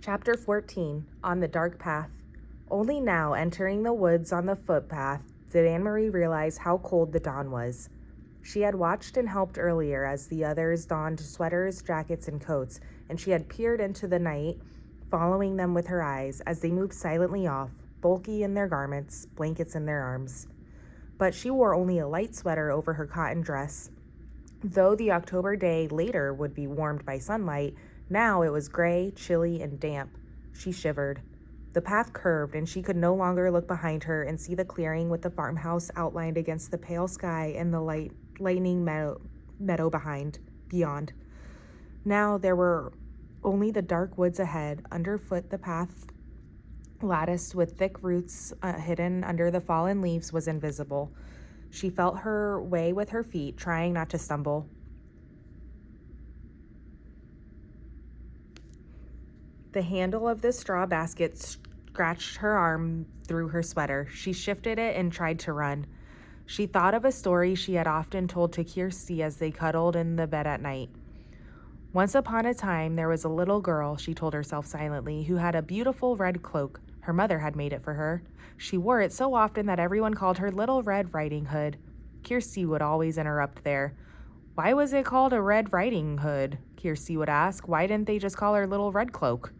Chapter 14, On the Dark Path. Only now, entering the woods on the footpath, did Anne-Marie realize how cold the dawn was. She had watched and helped earlier as the others donned sweaters, jackets, and coats, and she had peered into the night, following them with her eyes as they moved silently off, bulky in their garments, blankets in their arms. But she wore only a light sweater over her cotton dress. Though the October day later would be warmed by sunlight, now it was gray, chilly, and damp. She shivered. The path curved, and she could no longer look behind her and see the clearing with the farmhouse outlined against the pale sky and the lightning meadow beyond. Now there were only the dark woods ahead. Underfoot, the path, latticed with thick roots hidden under the fallen leaves, was invisible. She felt her way with her feet, trying not to stumble. The handle of the straw basket scratched her arm through her sweater. She shifted it and tried to run. She thought of a story she had often told to Kirsty as they cuddled in the bed at night. Once upon a time, there was a little girl, she told herself silently, who had a beautiful red cloak. Her mother had made it for her. She wore it so often that everyone called her Little Red Riding Hood. Kirsty would always interrupt there. Why was it called a Red Riding Hood? Kirsty would ask. Why didn't they just call her Little Red Cloak?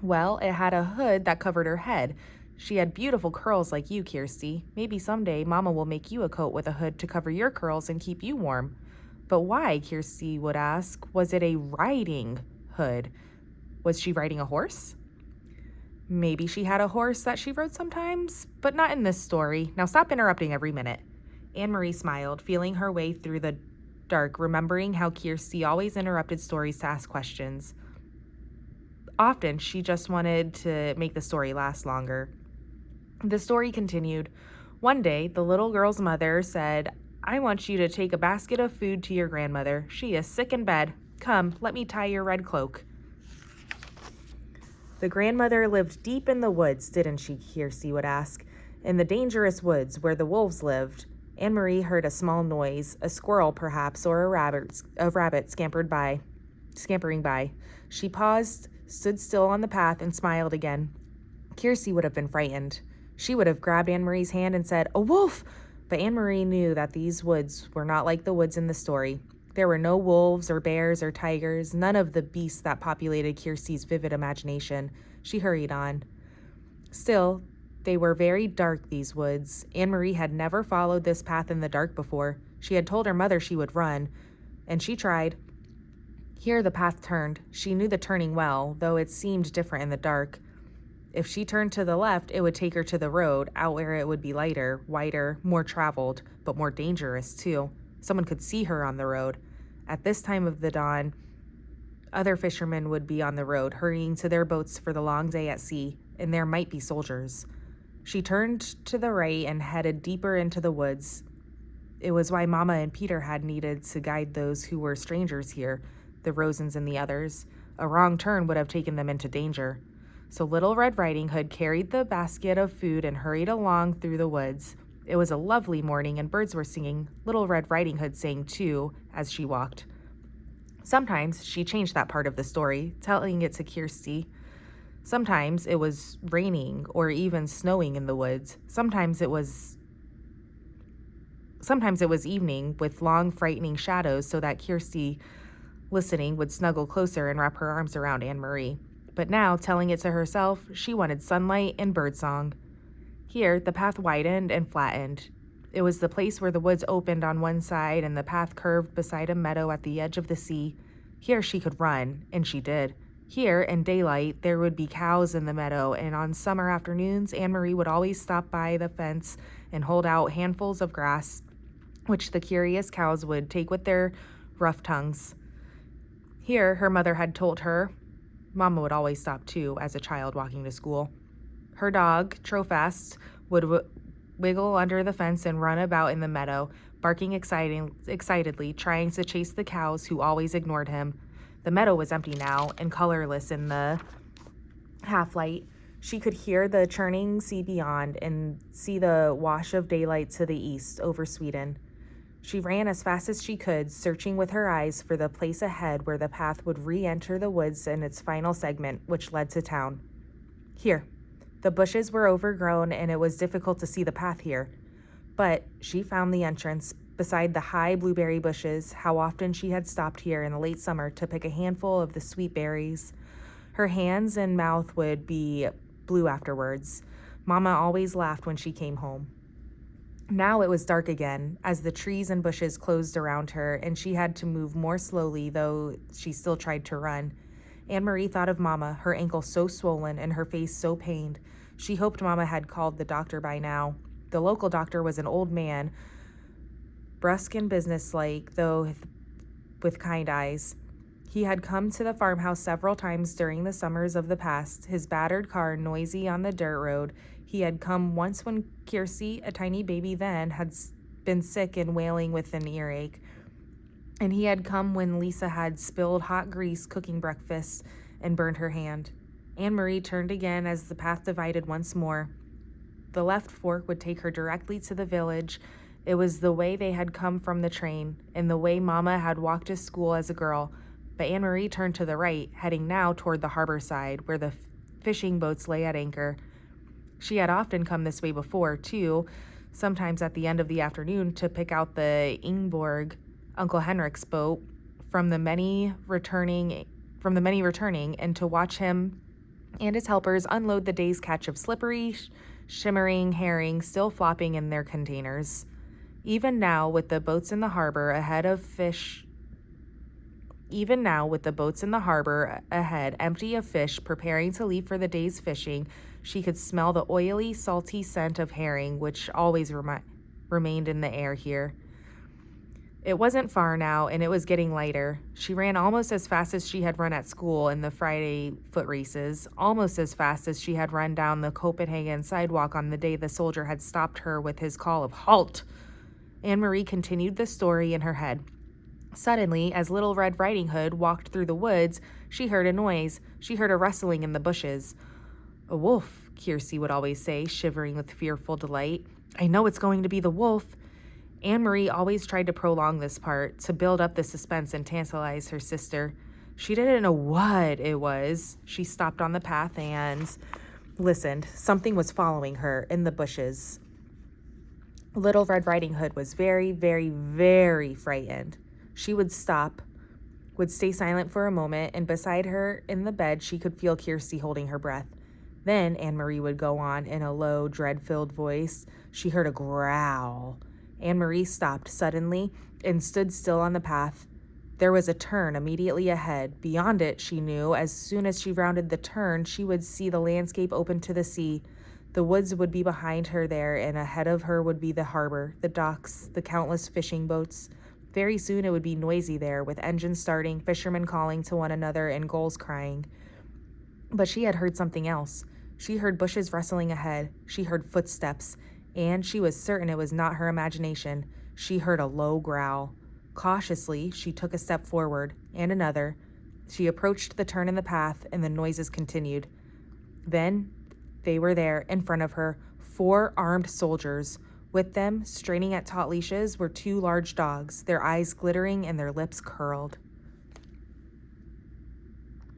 Well, it had a hood that covered her head. She had beautiful curls like you, Kirsty. Maybe someday Mama will make you a coat with a hood to cover your curls and keep you warm. But why, Kirsty would ask, was it a riding hood? Was she riding a horse? Maybe she had a horse that she rode sometimes, but not in this story. Now stop interrupting every minute. Anne-Marie smiled, feeling her way through the dark, remembering how Kirsty always interrupted stories to ask questions. Often, she just wanted to make the story last longer. The story continued. One day, the little girl's mother said, I want you to take a basket of food to your grandmother. She is sick in bed. Come, let me tie your red cloak. The grandmother lived deep in the woods, didn't she? Kirsty would ask. In the dangerous woods where the wolves lived. Anne-Marie heard a small noise, a squirrel perhaps, or a rabbit scampering by. She paused, stood still on the path, and smiled again. Kirsty would have been frightened. She would have grabbed Anne-Marie's hand and said, "A wolf!" But Anne-Marie knew that these woods were not like the woods in the story. There were no wolves or bears or tigers, none of the beasts that populated Kirsty's vivid imagination. She hurried on. Still, they were very dark, these woods. Anne-Marie had never followed this path in the dark before. She had told her mother she would run, and she tried. Here the path turned. She knew the turning well, though it seemed different in the dark. If she turned to the left, it would take her to the road, out where it would be lighter, wider, more traveled, but more dangerous, too. Someone could see her on the road. At this time of the dawn, other fishermen would be on the road, hurrying to their boats for the long day at sea, and there might be soldiers. She turned to the right and headed deeper into the woods. It was why Mama and Peter had needed to guide those who were strangers here, the Rosens and the others. A wrong turn would have taken them into danger. So Little Red Riding Hood carried the basket of food and hurried along through the woods. It was a lovely morning and birds were singing. Little Red Riding Hood sang too as she walked. Sometimes she changed that part of the story, telling it to Kirsty. Sometimes it was raining or even snowing in the woods. Sometimes it was evening with long, frightening shadows so that Kirsty, listening, would snuggle closer and wrap her arms around Anne-Marie. But now, telling it to herself, she wanted sunlight and birdsong. Here, the path widened and flattened. It was the place where the woods opened on one side and the path curved beside a meadow at the edge of the sea. Here she could run, and she did. Here, in daylight, there would be cows in the meadow, and on summer afternoons, Anne-Marie would always stop by the fence and hold out handfuls of grass, which the curious cows would take with their rough tongues. Here, her mother had told her, Mama would always stop too, as a child walking to school. Her dog, Trofast, would wiggle under the fence and run about in the meadow, barking excitedly, trying to chase the cows who always ignored him. The meadow was empty now and colorless in the half-light. She could hear the churning sea beyond and see the wash of daylight to the east over Sweden. She ran as fast as she could, searching with her eyes for the place ahead where the path would re-enter the woods in its final segment, which led to town. Here. The bushes were overgrown and it was difficult to see the path here. But she found the entrance, beside the high blueberry bushes. How often she had stopped here in the late summer to pick a handful of the sweet berries. Her hands and mouth would be blue afterwards. Mama always laughed when she came home. Now it was dark again, as the trees and bushes closed around her, and she had to move more slowly, though she still tried to run. Anne-Marie thought of Mama, her ankle so swollen and her face so pained. She hoped Mama had called the doctor by now. The local doctor was an old man, brusque and businesslike, though with kind eyes. He had come to the farmhouse several times during the summers of the past, his battered car noisy on the dirt road. He had come once when Kiersey, a tiny baby then, had been sick and wailing with an earache. And he had come when Lisa had spilled hot grease cooking breakfast and burned her hand. Anne-Marie turned again as the path divided once more. The left fork would take her directly to the village. It was the way they had come from the train, and the way Mama had walked to school as a girl. But Anne-Marie turned to the right, heading now toward the harbor side, where the fishing boats lay at anchor. She had often come this way before, too, sometimes at the end of the afternoon to pick out the Ingeborg, Uncle Henrik's boat, from the many returning, and to watch him and his helpers unload the day's catch of slippery, shimmering herring still flopping in their containers. Even now, with the boats in the harbor ahead, empty of fish, preparing to leave for the day's fishing, she could smell the oily, salty scent of herring, which always remained in the air here. It wasn't far now, and it was getting lighter. She ran almost as fast as she had run at school in the Friday foot races, almost as fast as she had run down the Copenhagen sidewalk on the day the soldier had stopped her with his call of "Halt!" Anne-Marie continued the story in her head. Suddenly, as Little Red Riding Hood walked through the woods, she heard a noise. She heard a rustling in the bushes. "A wolf," Kiersey would always say, shivering with fearful delight. "I know it's going to be the wolf." Anne-Marie always tried to prolong this part, to build up the suspense and tantalize her sister. She didn't know what it was. She stopped on the path and listened. Something was following her in the bushes. Little Red Riding Hood was very, very, very frightened. She would stop, would stay silent for a moment, and beside her in the bed she could feel Kiersey holding her breath. Then Anne-Marie would go on in a low, dread-filled voice. She heard a growl. Anne-Marie stopped suddenly and stood still on the path. There was a turn immediately ahead. Beyond it, she knew, as soon as she rounded the turn, she would see the landscape open to the sea. The woods would be behind her there, and ahead of her would be the harbor, the docks, the countless fishing boats. Very soon it would be noisy there, with engines starting, fishermen calling to one another, and gulls crying. But she had heard something else. She heard bushes rustling ahead. She heard footsteps. And she was certain it was not her imagination. She heard a low growl. Cautiously, she took a step forward, and another. She approached the turn in the path, and the noises continued. Then they were there, in front of her, 4 armed soldiers. With them, straining at taut leashes, were 2 large dogs, their eyes glittering and their lips curled.